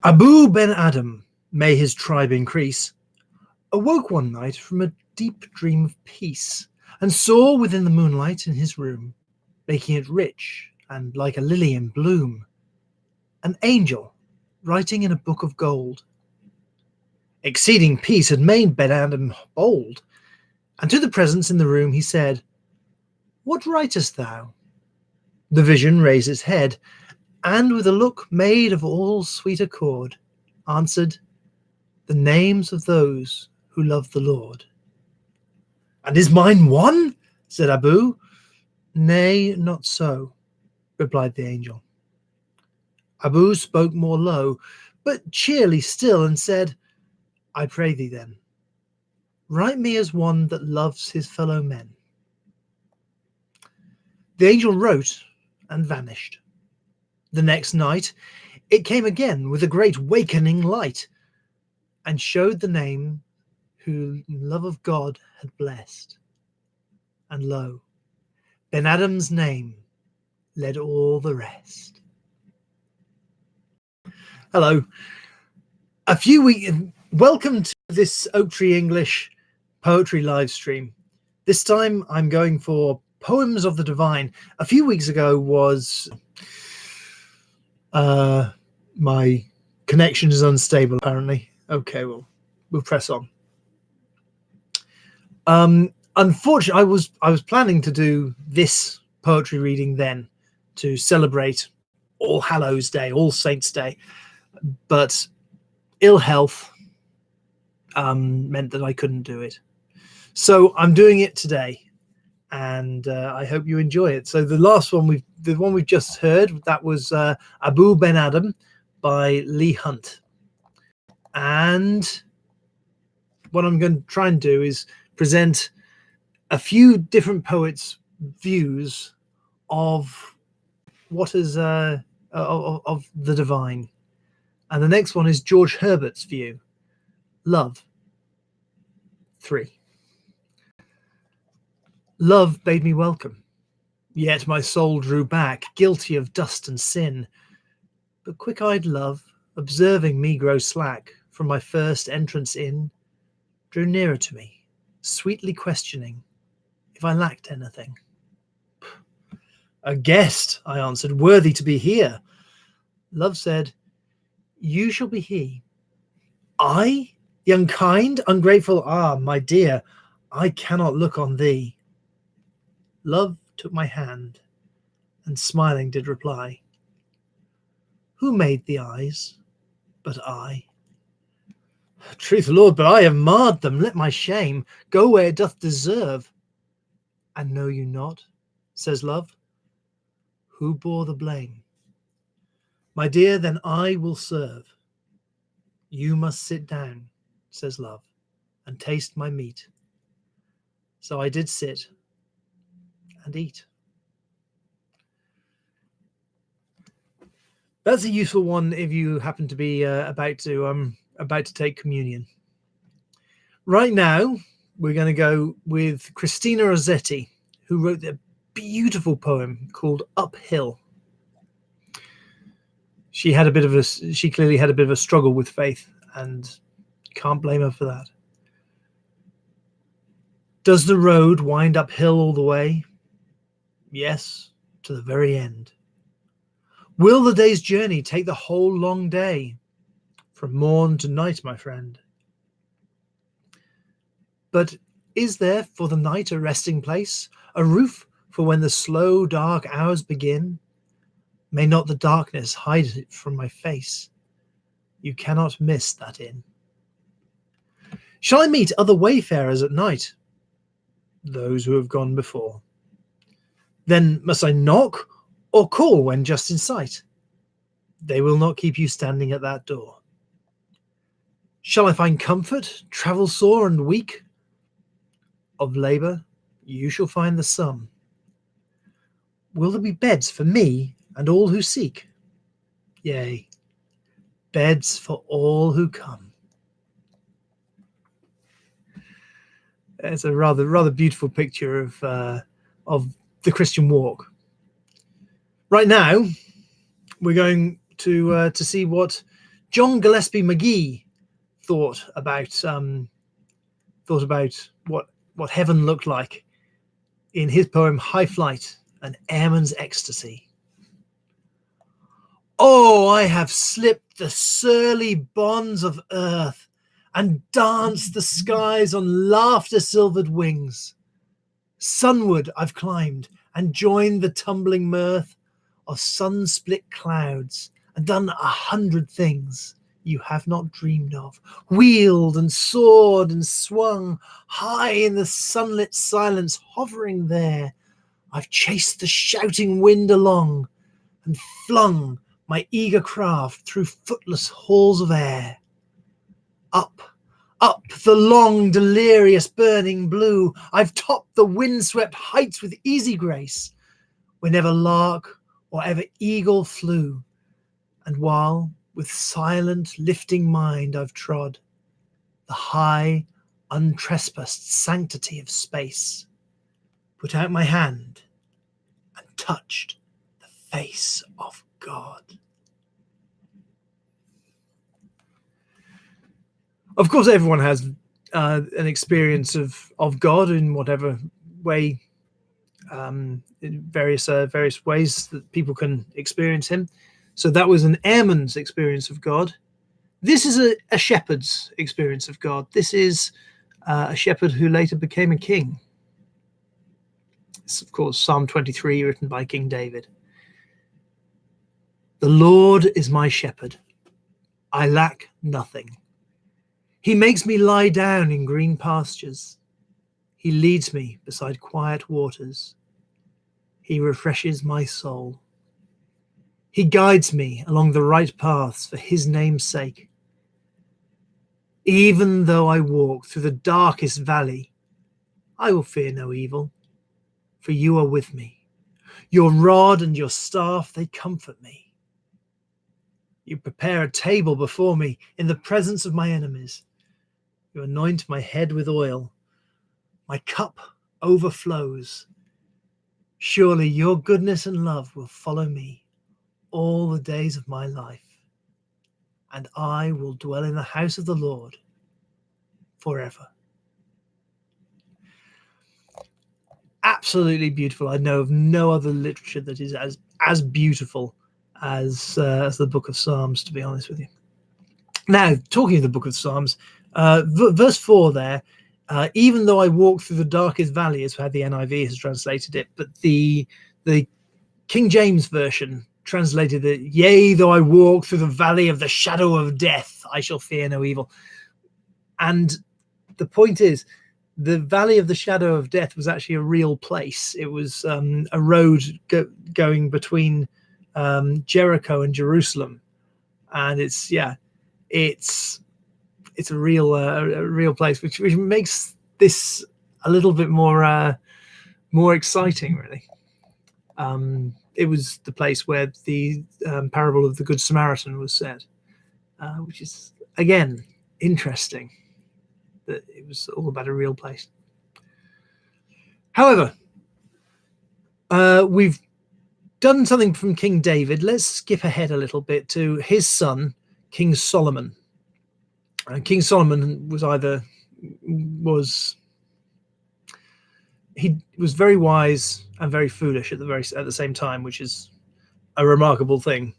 Abu Ben Adam, may his tribe increase, awoke one night from a deep dream of peace, and saw within the moonlight in his room, making it rich and like a lily in bloom, an angel writing in a book of gold. Exceeding peace had made Ben Adam bold, and to the presence in the room he said, "What writest thou?" The vision raised its head, and with a look made of all sweet accord, answered, "The names of those who love the Lord." "And is mine one?" said Abu. "Nay, not so," replied the angel. Abu spoke more low, but cheerly still, and said, "I pray thee then, write me as one that loves his fellow men." The angel wrote and vanished. The next night it came again with a great wakening light, and showed the name who love of God had blessed. And lo, Ben Adam's name led all the rest. Hello. Welcome to this Oak Tree English poetry live stream. This time I'm going for Poems of the Divine. A few weeks ago was my connection is unstable apparently. Okay, well, we'll press on. Unfortunately, I was planning to do this poetry reading then to celebrate All Hallows Day, All Saints Day, but ill health meant that I couldn't do it. So I'm doing it today, and I hope you enjoy it. So the one we've just heard, that was Abu Ben Adam by Leigh Hunt. And what I'm going to try and do is present a few different poets' views of what is of the divine. And the next one is George Herbert's view, Love. 3. Love bade me welcome, yet my soul drew back, guilty of dust and sin. But quick-eyed love, observing me grow slack from my first entrance in, drew nearer to me, sweetly questioning if I lacked anything. "A guest," I answered, "worthy to be here." Love said, "You shall be he." "I, the unkind, ungrateful? Ah, my dear, I cannot look on thee." Love took my hand, and smiling did reply, "Who made the eyes but I?" "Truth, Lord, but I have marred them. Let my shame go where it doth deserve." "And know you not," says Love, "who bore the blame? My dear, then I will serve. You must sit down," says Love, "and taste my meat." So I did sit and eat. That's a useful one if you happen to be about to take communion. Right now, we're going to go with Christina Rossetti, who wrote a beautiful poem called Uphill. She clearly had a bit of a struggle with faith, and can't blame her for that. "Does the road wind uphill all the way?" "Yes, to the very end." "Will the day's journey take the whole long day?" "From morn to night, my friend." "But is there for the night a resting place, a roof for when the slow dark hours begin? May not the darkness hide it from my face? You cannot miss that inn. Shall I meet other wayfarers at night?" "Those who have gone before." "Then must I knock or call when just in sight?" "They will not keep you standing at that door." "Shall I find comfort, travel sore and weak?" "Of labour you shall find the sum." "Will there be beds for me and all who seek?" "Yea, beds for all who come." It's a rather beautiful picture of the Christian walk. Right now, we're going to see what John Gillespie Magee thought about what heaven looked like in his poem High Flight, An Airman's Ecstasy. Oh, I have slipped the surly bonds of earth and danced the skies on laughter-silvered wings. Sunward I've climbed and joined the tumbling mirth of sun-split clouds and done 100 things you have not dreamed of, wheeled and soared and swung high in the sunlit silence, hovering there. I've chased the shouting wind along and flung my eager craft through footless halls of air. Up the long, delirious, burning blue, I've topped the windswept heights with easy grace, where never lark or ever eagle flew. And while with silent, lifting mind I've trod the high, untrespassed sanctity of space, put out my hand and touched the face of God. Of course, everyone has an experience of God in whatever way, in various ways that people can experience him. So that was an airman's experience of God. This is a shepherd's experience of God. This is a shepherd who later became a king. It's, of course, Psalm 23, written by King David. The Lord is my shepherd. I lack nothing. He makes me lie down in green pastures. He leads me beside quiet waters. He refreshes my soul. He guides me along the right paths for his name's sake. Even though I walk through the darkest valley, I will fear no evil, for you are with me. Your rod and your staff, they comfort me. You prepare a table before me in the presence of my enemies. You anoint my head with oil. My cup overflows. Surely your goodness and love will follow me all the days of my life, and I will dwell in the house of the Lord forever. Absolutely beautiful. I know of no other literature that is as beautiful as the Book of Psalms, to be honest with you. Now, talking of the Book of Psalms, verse 4 there, even though I walk through the darkest valley, is how the NIV has translated it, but the King James Version translated it, yea, though I walk through the valley of the shadow of death, I shall fear no evil. And the point is, the valley of the shadow of death was actually a real place. It was a road going between Jericho and Jerusalem, and it's a real place, which makes this a little bit more exciting, really. It was the place where the parable of the Good Samaritan was said, which is, again, interesting that it was all about a real place. However, we've done something from King David. Let's skip ahead a little bit to his son, King Solomon. King Solomon was very wise and very foolish at the same time, which is a remarkable thing,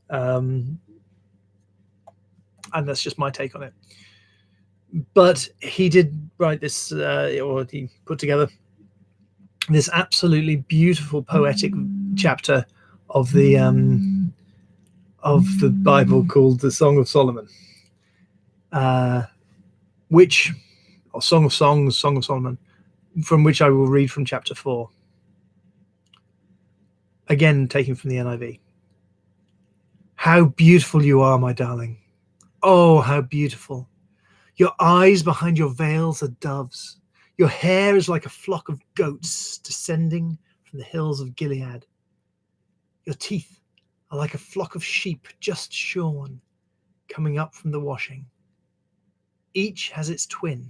and that's just my take on it. But he did write this, or he put together this absolutely beautiful poetic chapter of the Bible called the Song of Solomon, or Song of Songs, Song of Solomon, from which I will read from chapter 4. Again, taken from the NIV. How beautiful you are, my darling. Oh, how beautiful. Your eyes behind your veils are doves. Your hair is like a flock of goats descending from the hills of Gilead. Your teeth are like a flock of sheep just shorn, coming up from the washing. Each has its twin.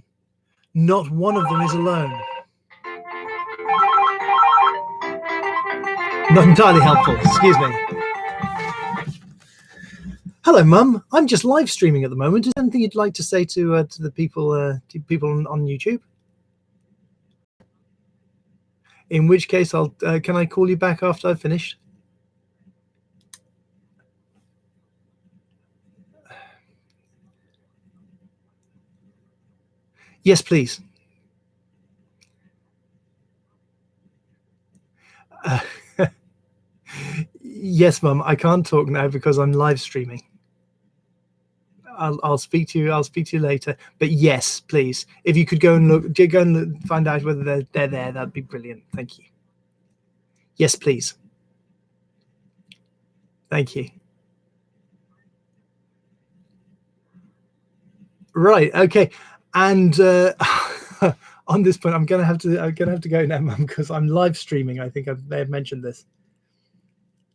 Not one of them is alone. Not entirely helpful, excuse me. Hello, Mum. I'm just live streaming at the moment. Is there anything you'd like to say to the people on YouTube? In which case, I'll can I call you back after I've finished? Yes, please. Yes, Mum. I can't talk now because I'm live streaming. I'll speak to you. I'll speak to you later. But yes, please. If you could go and find out whether they're there, that'd be brilliant. Thank you. Yes, please. Thank you. Right. Okay. And on this point, I'm gonna have to go now, Mum, because I'm live streaming. I think I may have mentioned this.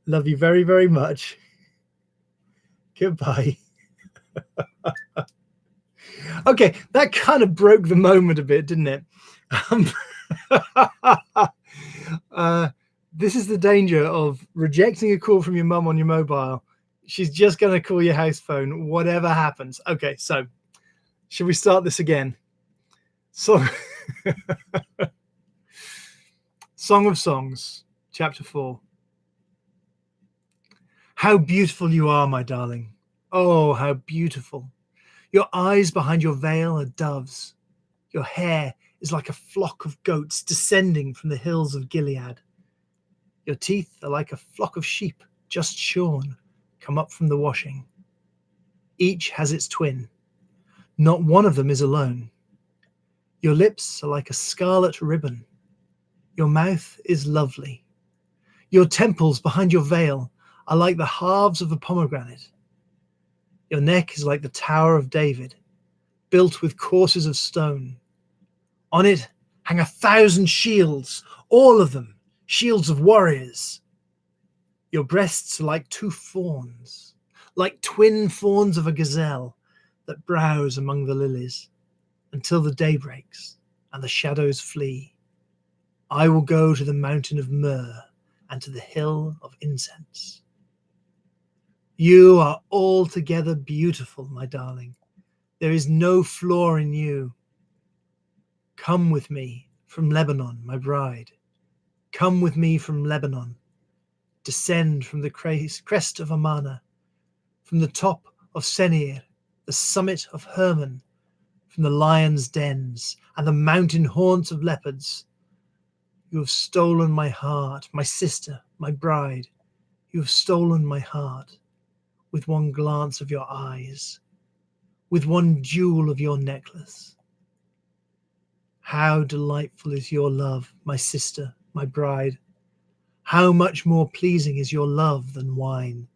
Love you very, very much. Goodbye. Okay, that kind of broke the moment a bit, didn't it? This is the danger of rejecting a call from your mum on your mobile. She's just going to call your house phone, whatever happens. Okay, so should we start this again? So, Song of Songs, chapter 4. How beautiful you are, my darling. Oh, how beautiful. Your eyes behind your veil are doves. Your hair is like a flock of goats descending from the hills of Gilead. Your teeth are like a flock of sheep just shorn, come up from the washing. Each has its twin. Not one of them is alone. Your lips are like a scarlet ribbon. Your mouth is lovely. Your temples behind your veil are like the halves of a pomegranate. Your neck is like the Tower of David, built with courses of stone. On it hang 1,000 shields, all of them shields of warriors. Your breasts are like 2 fawns, like twin fawns of a gazelle that browse among the lilies until the day breaks and the shadows flee. I will go to the mountain of myrrh and to the hill of incense. You are altogether beautiful, my darling. There is no flaw in you. Come with me from Lebanon, my bride. Come with me from Lebanon. Descend from the crest of Amana, from the top of Senir, the summit of Hermon, from the lions' dens and the mountain haunts of leopards. You have stolen my heart, my sister, my bride. You have stolen my heart with one glance of your eyes, with one jewel of your necklace. How delightful is your love, my sister, my bride. How much more pleasing is your love than wine,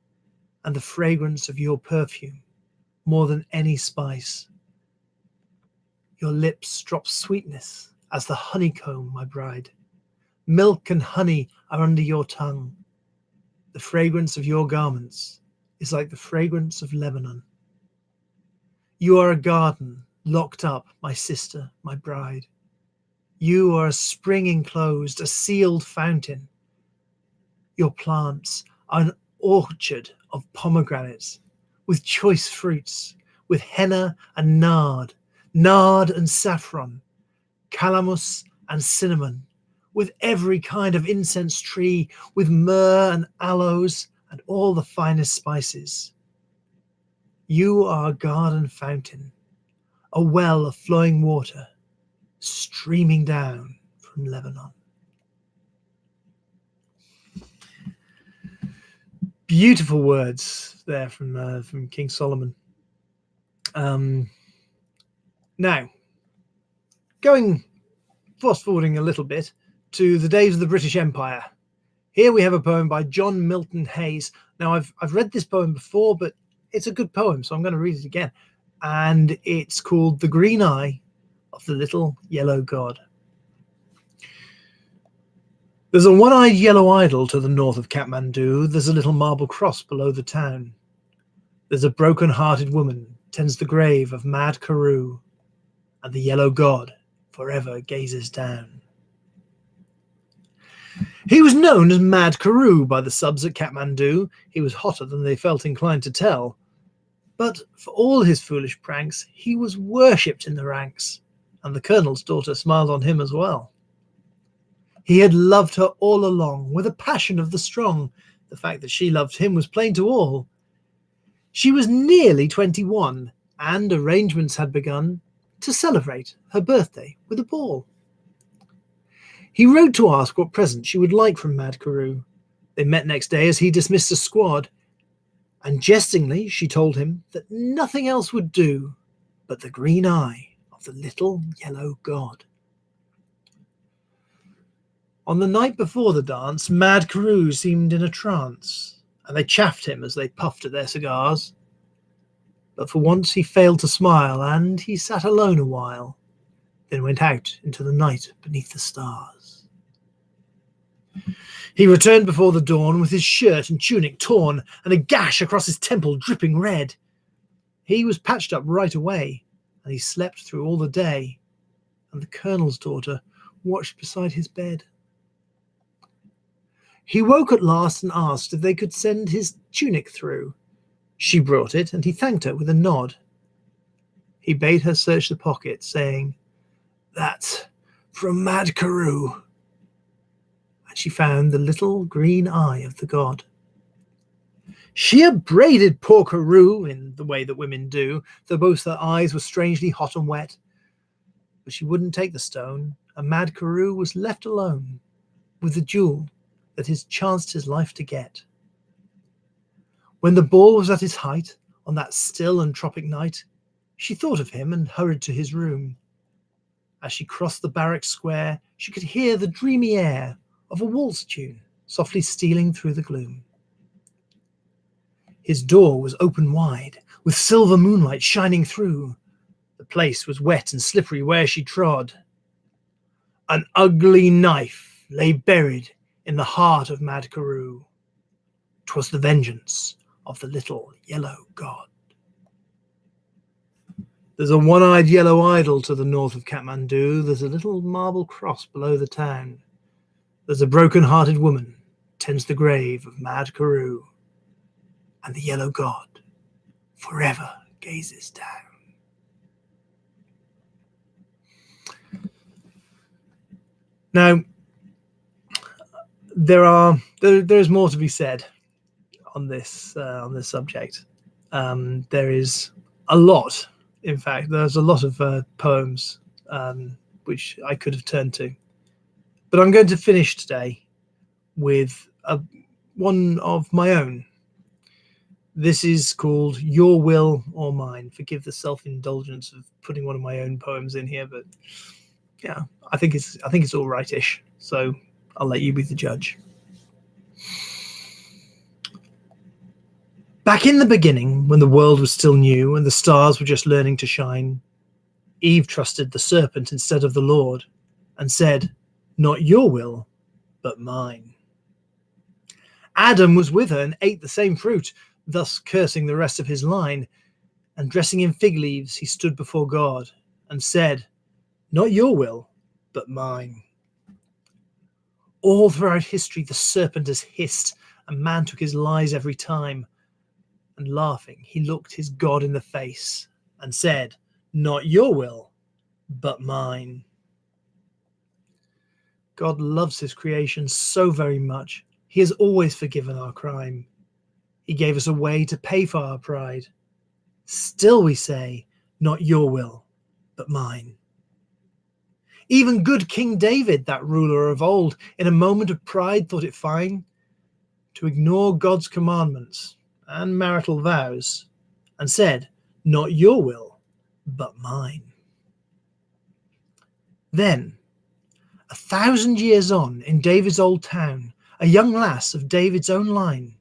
and the fragrance of your perfume more than any spice. Your lips drop sweetness as the honeycomb, my bride. Milk and honey are under your tongue. The fragrance of your garments is like the fragrance of Lebanon. You are a garden locked up, my sister, my bride. You are a spring enclosed, a sealed fountain. Your plants are an orchard of pomegranates, with choice fruits, with henna and nard and saffron, calamus and cinnamon, with every kind of incense tree, with myrrh and aloes and all the finest spices. You are a garden fountain, a well of flowing water, streaming down from Lebanon. Beautiful words there from King Solomon. Now, going fast forwarding a little bit to the days of the British Empire. Here we have a poem by John Milton Hayes. Now, I've read this poem before, but it's a good poem, so I'm going to read it again. And it's called The Green Eye of the Little Yellow God. There's a one-eyed yellow idol to the north of Kathmandu. There's a little marble cross below the town. There's a broken-hearted woman tends the grave of Mad Karoo, and the yellow god forever gazes down. He was known as Mad Karoo by the subs at Kathmandu. He was hotter than they felt inclined to tell. But for all his foolish pranks, he was worshipped in the ranks, and the colonel's daughter smiled on him as well. He had loved her all along, with a passion of the strong. The fact that she loved him was plain to all. She was nearly 21, and arrangements had begun to celebrate her birthday with a ball. He wrote to ask what present she would like from Mad Carew. They met next day as he dismissed a squad, and jestingly she told him that nothing else would do but the green eye of the little yellow god. On the night before the dance, Mad Carew seemed in a trance, and they chaffed him as they puffed at their cigars. But for once he failed to smile, and he sat alone a while, then went out into the night beneath the stars. He returned before the dawn with his shirt and tunic torn, and a gash across his temple dripping red. He was patched up right away, and he slept through all the day, and the colonel's daughter watched beside his bed. He woke at last and asked if they could send his tunic through. She brought it, and he thanked her with a nod. He bade her search the pocket, saying, "That's from Mad Carew." And she found the little green eye of the god. She upbraided poor Carew in the way that women do, though both her eyes were strangely hot and wet. But she wouldn't take the stone, and Mad Carew was left alone with the jewel that had chanced his life to get. When the ball was at its height, on that still and tropic night, she thought of him and hurried to his room. As she crossed the barrack square, she could hear the dreamy air of a waltz tune softly stealing through the gloom. His door was open wide, with silver moonlight shining through. The place was wet and slippery where she trod. An ugly knife lay buried in the heart of Mad Carew. 'Twas the vengeance of the little yellow god. There's a one-eyed yellow idol to the north of Kathmandu. There's a little marble cross below the town. There's a broken-hearted woman tends the grave of Mad Carew, and the yellow god forever gazes down. Now, there's more to be said on this subject. There is a lot. In fact, there's a lot of poems which I could have turned to, but I'm going to finish today with one of my own. This is called "Your Will or Mine." Forgive the self-indulgence of putting one of my own poems in here, but yeah, I think it's all rightish. So I'll let you be the judge. Back in the beginning, when the world was still new and the stars were just learning to shine, Eve trusted the serpent instead of the Lord and said, "Not your will, but mine." Adam was with her and ate the same fruit, thus cursing the rest of his line. And dressing in fig leaves, he stood before God and said, "Not your will, but mine." All throughout history, the serpent has hissed, and man took his lies every time. And laughing, he looked his God in the face and said, "Not your will, but mine." God loves his creation so very much. He has always forgiven our crime. He gave us a way to pay for our pride. Still we say, "Not your will, but mine." Even good King David, that ruler of old, in a moment of pride thought it fine to ignore God's commandments and marital vows, and said, "Not your will, but mine." Then, 1,000 years on, in David's old town, a young lass of David's own line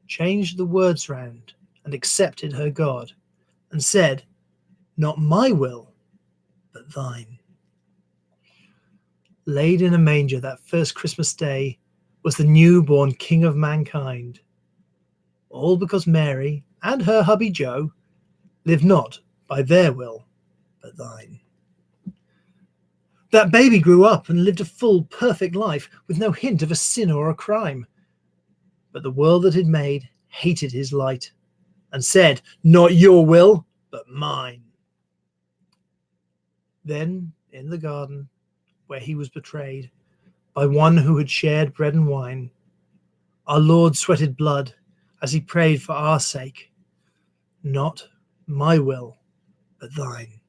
changed the words round and accepted her God, and said, "Not my will, but thine." Laid in a manger that first Christmas day was the newborn King of mankind, all because Mary and her hubby Joe lived not by their will, but thine. That baby grew up and lived a full, perfect life with no hint of a sin or a crime. But the world that he'd made hated his light and said, "Not your will, but mine." Then, in the garden, where he was betrayed by one who had shared bread and wine, our Lord sweated blood as he prayed for our sake. Not my will, but thine.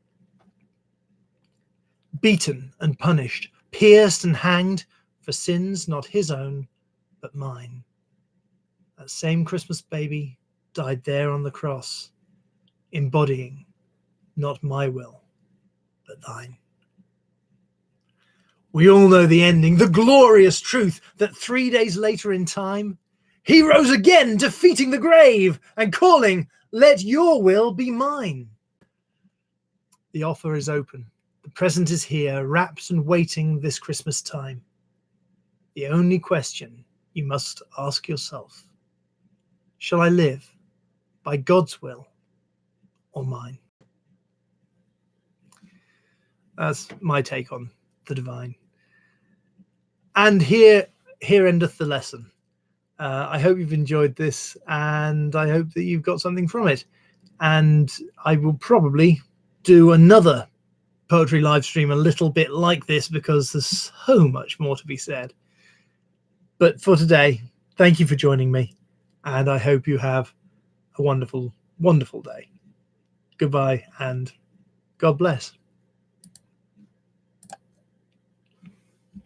Beaten and punished, pierced and hanged for sins not his own, but mine. That same Christmas baby died there on the cross, embodying not my will, but thine. We all know the ending, the glorious truth that 3 days later in time, he rose again, defeating the grave and calling, "Let your will be mine." The offer is open. The present is here, wrapped and waiting this Christmas time. The only question you must ask yourself: shall I live by God's will or mine? That's my take on the divine. And here endeth the lesson. I hope you've enjoyed this, and I hope that you've got something from it. And I will probably do another poetry live stream a little bit like this, because there's so much more to be said. But for today, thank you for joining me, and I hope you have a wonderful, wonderful day. Goodbye, and God bless.